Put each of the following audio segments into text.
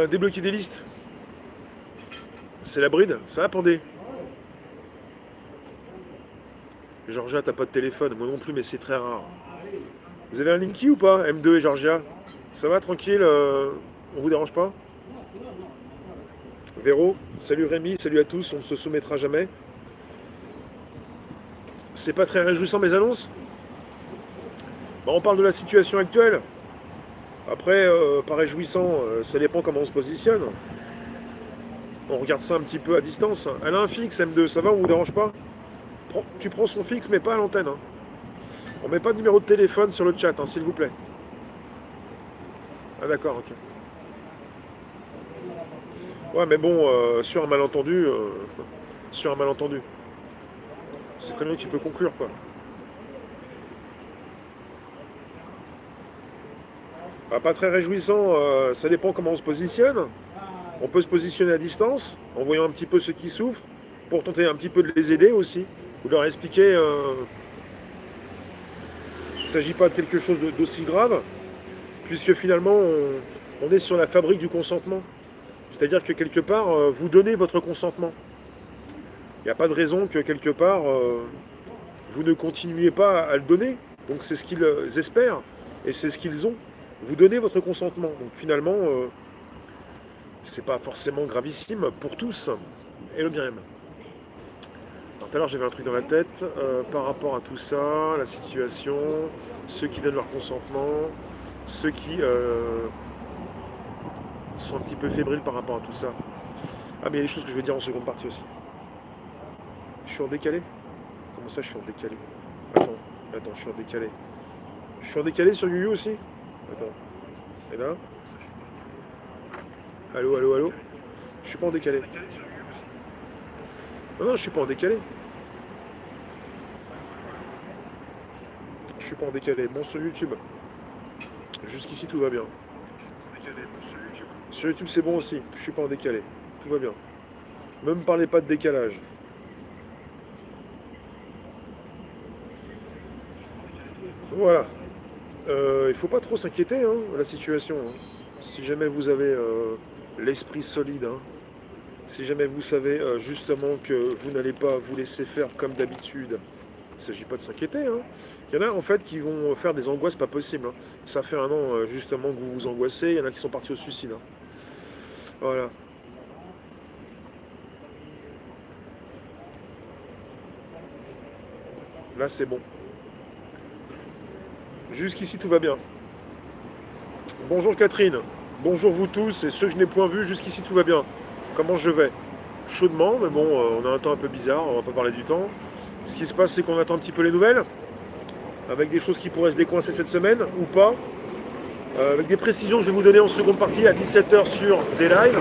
Débloquer des listes. C'est la bride. Ça va, Pandé? Georgia, t'as pas de téléphone. Moi non plus, mais c'est très rare. Vous avez un Linky ou pas, M2 et Georgia? Ça va, tranquille, on vous dérange pas? Véro, salut Rémi, salut à tous, on ne se soumettra jamais. C'est pas très réjouissant mes annonces? Bah, on parle de la situation actuelle. Après, pas réjouissant, ça dépend comment on se positionne. On regarde ça un petit peu à distance. Elle a un fixe M2, ça va, on vous dérange pas? Tu prends son fixe, mais pas à l'antenne. Hein. On met pas de numéro de téléphone sur le chat, hein, s'il vous plaît. Ah d'accord, ok. Ouais, mais bon, sur un malentendu, sur un malentendu. C'est très bien que tu peux conclure, quoi. Ah, pas très réjouissant, ça dépend comment on se positionne. On peut se positionner à distance, en voyant un petit peu ceux qui souffrent, pour tenter un petit peu de les aider aussi, ou de leur expliquer qu'il ne s'agit pas de quelque chose d'aussi grave, puisque finalement, on est sur la fabrique du consentement. C'est-à-dire que quelque part, vous donnez votre consentement. Il n'y a pas de raison que quelque part, vous ne continuiez pas à le donner. Donc c'est ce qu'ils espèrent, et c'est ce qu'ils ont. Vous donnez votre consentement. Donc finalement, c'est pas forcément gravissime pour tous. Et le bien même. Tout à l'heure j'avais un truc dans la tête par rapport à tout ça, la situation, ceux qui donnent leur consentement, ceux qui sont un petit peu fébriles par rapport à tout ça. Ah mais il y a des choses que je vais dire en seconde partie aussi. Je suis en décalé? Comment ça je suis en décalé? Attends, je suis en décalé. Je suis en décalé sur YuYu aussi? Attends. Et là? Allô, allô, allô? Je suis pas en décalé. Non, je suis pas en décalé. Je suis pas en décalé. Bon, sur YouTube. Jusqu'ici, tout va bien. Sur YouTube, c'est bon aussi. Je suis pas en décalé. Tout va bien. Ne me parlez pas de décalage. Voilà. Il faut pas trop s'inquiéter, hein, de la situation. Hein. Si jamais vous avez l'esprit solide, hein, si jamais vous savez justement que vous n'allez pas vous laisser faire comme d'habitude, il ne s'agit pas de s'inquiéter. Hein. Il y en a en fait qui vont faire des angoisses pas possibles. Hein. Ça fait un an justement que vous vous angoissez, il y en a qui sont partis au suicide. Hein. Voilà. Là c'est bon. Jusqu'ici tout va bien. Bonjour Catherine, bonjour vous tous et ceux que je n'ai point vus, jusqu'ici tout va bien. Comment je vais? Chaudement, mais bon, on a un temps un peu bizarre, on va pas parler du temps. Ce qui se passe, c'est qu'on attend un petit peu les nouvelles, avec des choses qui pourraient se décoincer cette semaine, ou pas. Avec des précisions que je vais vous donner en seconde partie à 17h sur des lives.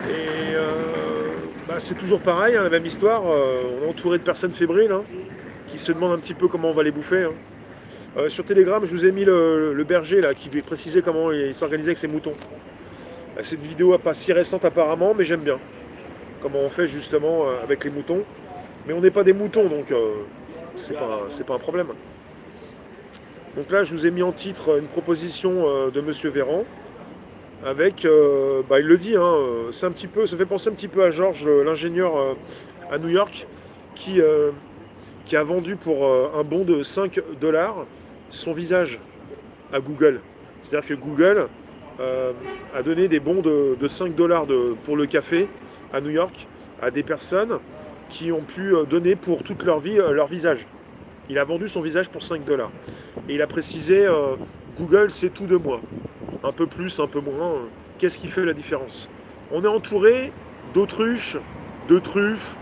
Et c'est toujours pareil, hein, la même histoire. On est entouré de personnes fébriles, hein, qui se demandent un petit peu comment on va les bouffer. Hein. Sur Telegram, je vous ai mis le berger là, qui précisait comment il s'organisait avec ses moutons. C'est une vidéo pas si récente apparemment, mais j'aime bien. Comment on fait justement avec les moutons. Mais on n'est pas des moutons, donc c'est pas un problème. Donc là, je vous ai mis en titre une proposition de Monsieur Véran, avec, il le dit, hein, c'est un petit peu, ça fait penser un petit peu à Georges, l'ingénieur à New York, qui a vendu pour un bon de 5 dollars son visage à Google. C'est-à-dire que Google a donné des bons de 5 dollars pour le café à New York à des personnes qui ont pu donner pour toute leur vie leur visage. Il a vendu son visage pour 5 dollars. Et il a précisé, Google c'est tout de moi. Un peu plus, un peu moins. Qu'est-ce qui fait la différence? On est entouré d'autruches, de truffes,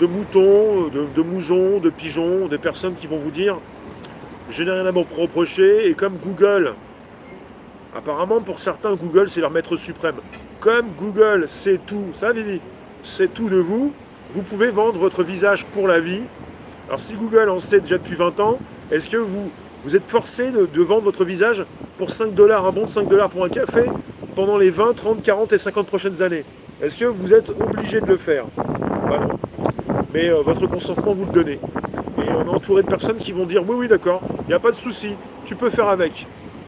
de moutons, de moujons, de pigeons, des personnes qui vont vous dire je n'ai rien à me reprocher, et comme Google, apparemment pour certains Google c'est leur maître suprême, comme Google sait tout, ça Vivi, c'est tout de vous, vous pouvez vendre votre visage pour la vie. Alors si Google en sait déjà depuis 20 ans, est-ce que vous êtes forcé de vendre votre visage pour 5 dollars, un bon de 5 dollars pour un café, pendant les 20, 30, 40 et 50 prochaines années? Est-ce que vous êtes obligé de le faire? Bah non. Mais votre consentement, vous le donnez. Et on est entouré de personnes qui vont dire oui, oui, d'accord, il n'y a pas de souci, tu peux faire avec.